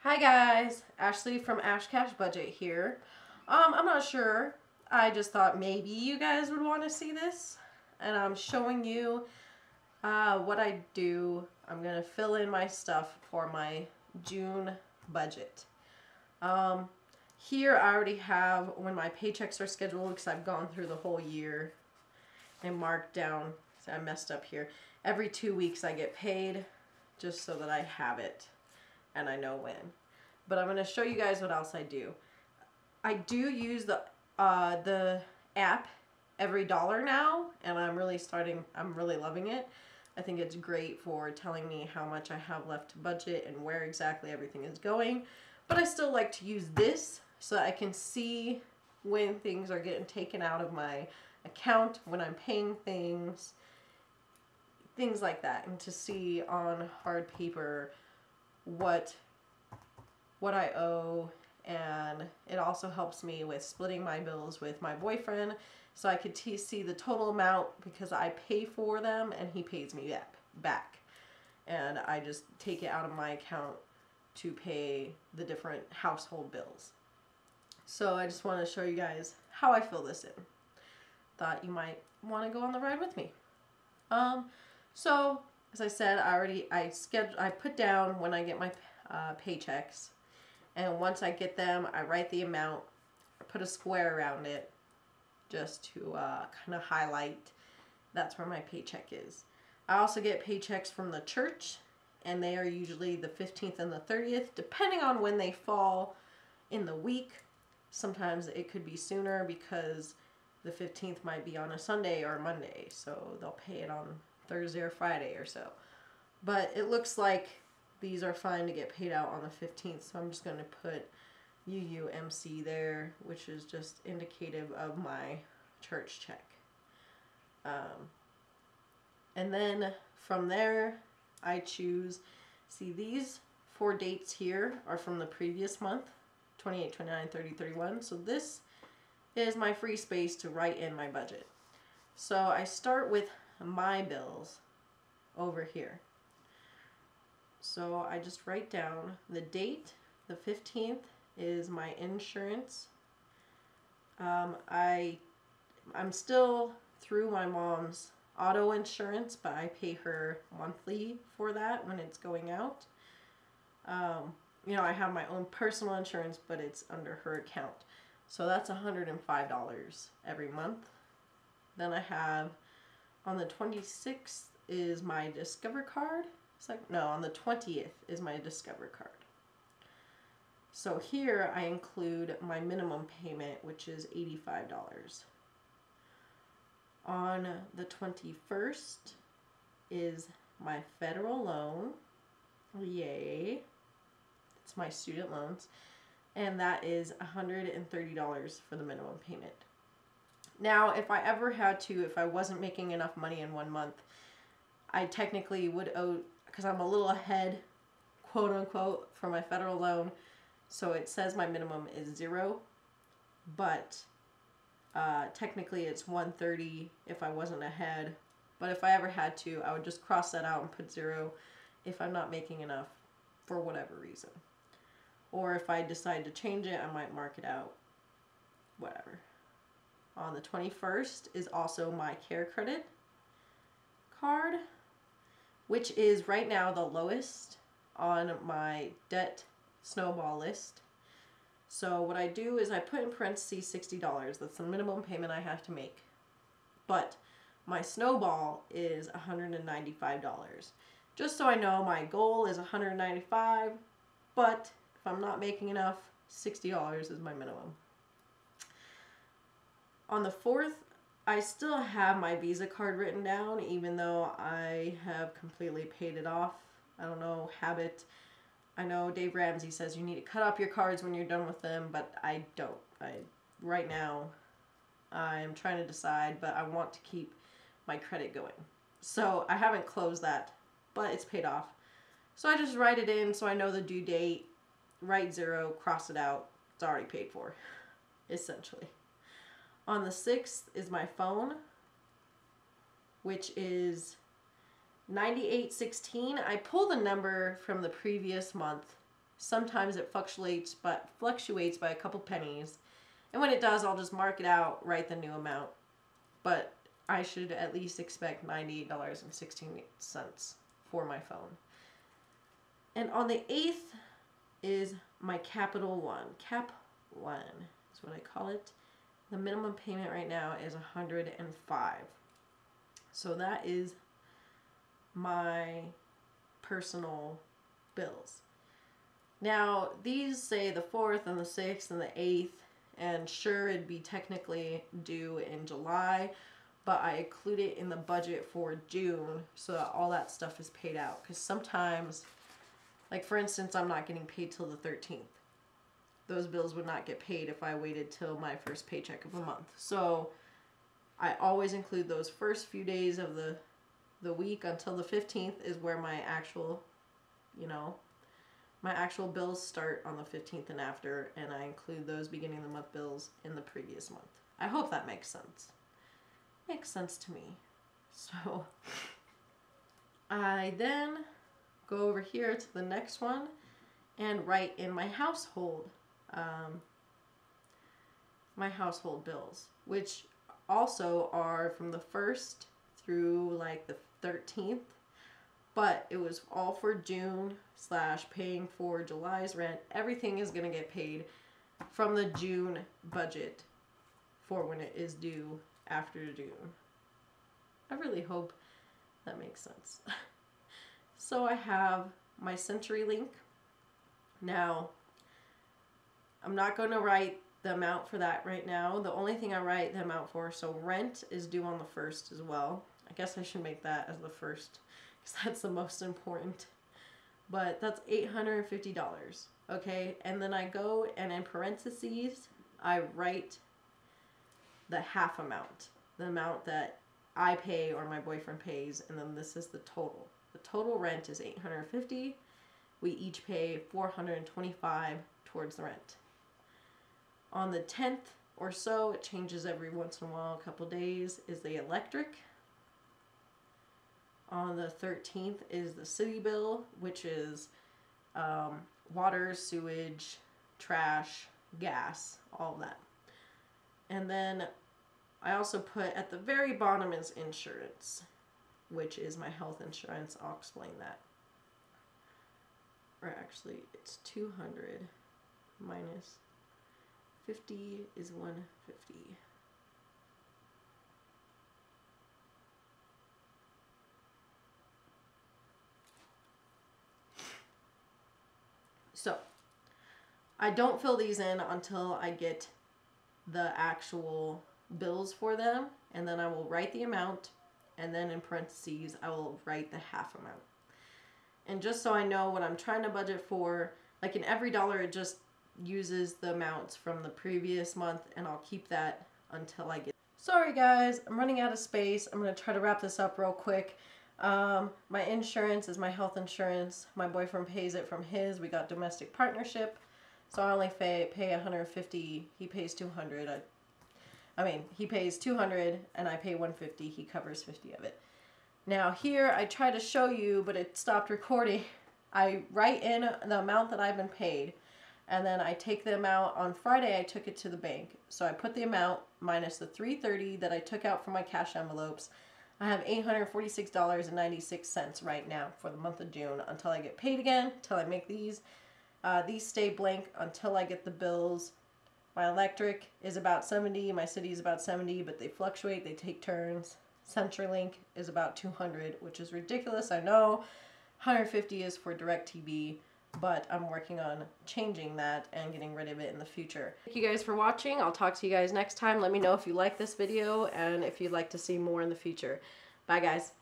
Hi guys, Ashley from Ash Cash Budget here. I'm not sure. I just thought maybe you guys would want to see this. And I'm showing you what I do. I'm going to fill in my stuff for my June budget. Um, Here I already have when my paychecks are scheduled because I've gone through the whole year and marked down. So I messed up here. Every 2 weeks I get paid just so that I have it and I know when. But I'm going to show you guys what else I do. I do use the app Every Dollar now, and I'm really loving it. I think it's great for telling me how much I have left to budget and where exactly everything is going. But I still like to use this so that I can see when things are getting taken out of my account, when I'm paying things like that, and to see on hard paper what I owe. And it also helps me with splitting my bills with my boyfriend so I could see the total amount because I pay for them and he pays me back. And I just take it out of my account to pay the different household bills. So I just want to show you guys how I fill this in. Thought you might want to go on the ride with me. So as I said, I put down when I get my paychecks, and once I get them, I write the amount, put a square around it, just to kind of highlight that's where my paycheck is. I also get paychecks from the church, and they are usually the 15th and the 30th, depending on when they fall in the week. Sometimes it could be sooner because the 15th might be on a Sunday or a Monday, so they'll pay it on Thursday or Friday or so. But it looks like these are fine to get paid out on the 15th, so I'm just going to put UUMC there, which is just indicative of my church check. And then from there, I choose, see, these 4 dates here are from the previous month, 28, 29, 30, 31. So this is my free space to write in my budget. So I start with my bills over here. So I just write down the date. The 15th is my insurance. I'm still through my mom's auto insurance, but I pay her monthly for that when it's going out. I have my own personal insurance, but it's under her account. So that's $105 every month. Then I have, on the 26th is my Discover card. On the 20th is my Discover card. So here I include my minimum payment, which is $85. On the 21st is my federal loan. Yay. It's my student loans. And that is $130 for the minimum payment. Now, if I wasn't making enough money in 1 month, I technically would owe, because I'm a little ahead, quote unquote, for my federal loan. So it says my minimum is 0, but technically it's $130 if I wasn't ahead. But if I ever had to, I would just cross that out and put 0 if I'm not making enough for whatever reason. Or if I decide to change it, I might mark it out, whatever. On the 21st is also my Care Credit card, which is right now the lowest on my debt snowball list. So what I do is I put in parentheses $60. That's the minimum payment I have to make. But my snowball is $195. Just so I know, my goal is $195, but if I'm not making enough, $60 is my minimum. On the 4th, I still have my Visa card written down, even though I have completely paid it off. I don't know, habit. I know Dave Ramsey says you need to cut up your cards when you're done with them, but I don't. Right now, I'm trying to decide, but I want to keep my credit going. So I haven't closed that, but it's paid off. So I just write it in so I know the due date, write 0, cross it out. It's already paid for, essentially. On the 6th is my phone, which is 9816. I pull the number from the previous month Sometimes it fluctuates by a couple pennies. And when it does, I'll just mark it out, write the new amount. But I should at least expect $98.16 for my phone. And on the 8th is my Capital One. Cap One is what I call it. The minimum payment right now is $105. So that is my personal bills. Now, these say the 4th and the 6th and the 8th, and sure, it'd be technically due in July, but I include it in the budget for June so that all that stuff is paid out. Because sometimes, like for instance, I'm not getting paid till the 13th. Those bills would not get paid if I waited till my first paycheck of the month. So I always include those first few days of the week until the 15th is where my actual, my actual bills start on the 15th and after, and I include those beginning of the month bills in the previous month. I hope that makes sense. Makes sense to me. So I then go over here to the next one and write in my household bills, which also are from the 1st through like the 13th, but it was all for June / paying for July's rent. Everything is going to get paid from the June budget for when it is due after June. I really hope that makes sense. So I have my CenturyLink. Now, I'm not going to write the amount for that right now. The only thing I write the amount for, so rent is due on the 1st as well. I guess I should make that as the 1st because that's the most important. But that's $850, okay? And then I go and in parentheses, I write the half amount, the amount that I pay or my boyfriend pays, and then this is the total. The total rent is $850. We each pay $425 towards the rent. On the 10th or so, it changes every once in a while, a couple days, is the electric. On the 13th is the city bill, which is water, sewage, trash, gas, all of that. And then I also put at the very bottom is insurance, which is my health insurance. I'll explain that. Or actually, it's 200 minus 50 is 150. So, I don't fill these in until I get the actual bills for them, and then I will write the amount, and then in parentheses I will write the half amount. And just so I know what I'm trying to budget for, like in every dollar it just uses the amounts from the previous month, and I'll keep that until I get. Sorry guys, I'm running out of space. I'm going to try to wrap this up real quick. My insurance is my health insurance. My boyfriend pays it from his. We got domestic partnership. So I only pay $150. He pays $200. I mean, he pays $200 and I pay $150. He covers $50 of it. Now here I try to show you, but it stopped recording. I write in the amount that I've been paid, and then I take the amount. On Friday I took it to the bank. So I put the amount minus the $330 that I took out from my cash envelopes. I have $846.96 right now for the month of June until I get paid again, until I make these. These stay blank until I get the bills. My electric is about 70, my city is about 70, but they fluctuate, they take turns. CenturyLink is about 200, which is ridiculous, I know. 150 is for DirecTV, but I'm working on changing that and getting rid of it in the future. Thank you guys for watching. I'll talk to you guys next time. Let me know if you like this video and if you'd like to see more in the future. Bye guys.